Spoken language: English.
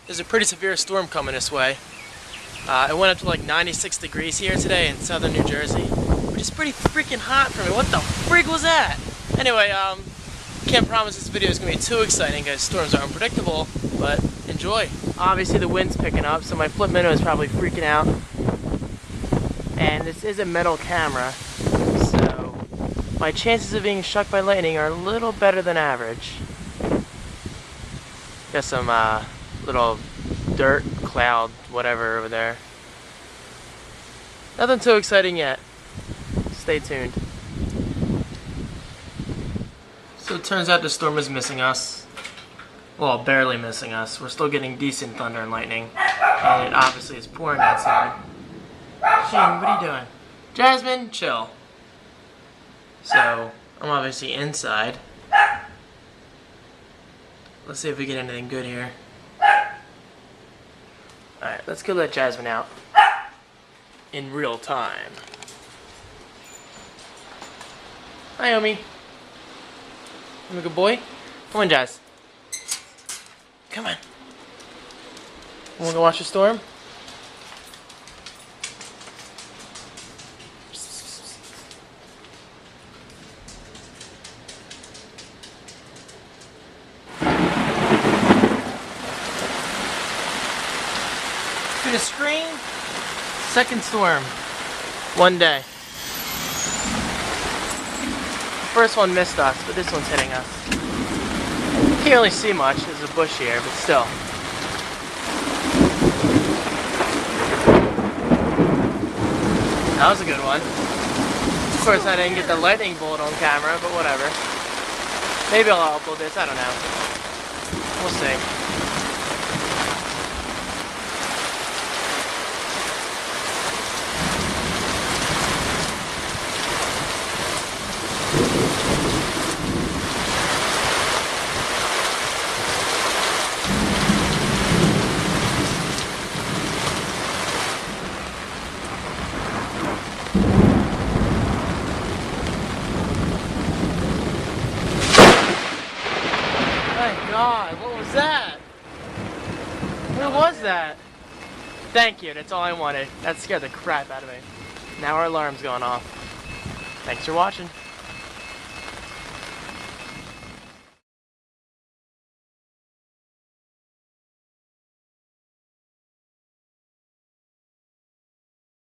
There's a pretty severe storm coming this way. It went up to like 96 degrees here today in southern New Jersey, which is pretty freaking hot for me. What the frig was that? Anyway, can't promise this video is going to be too exciting because storms are unpredictable, but enjoy. Obviously the wind's picking up, so my flip minnow is probably freaking out. And this is a metal camera, so my chances of being struck by lightning are a little better than average. Got some little dirt, cloud, whatever over there. Nothing too exciting yet. Stay tuned. So it turns out the storm is missing us. Well, barely missing us. We're still getting decent thunder and lightning. And it obviously is pouring outside. Shane, what are you doing? Jasmine, chill. So, I'm obviously inside. Let's see if we get anything good here. Alright, let's go let Jasmine out. In real time. Hi, Omi. You a good boy? Come on, Jazz. Come on. You wanna go watch the storm? Through the screen, second storm, one day. The first one missed us, but this one's hitting us. Can't really see much, there's a bush here, but still. That was a good one. Of course I didn't get the lightning bolt on camera, but whatever. Maybe I'll upload this, I don't know. We'll see. God, what was that? What was that? Thank you, that's all I wanted. That scared the crap out of me. Now our alarm's going off. Thanks for watching.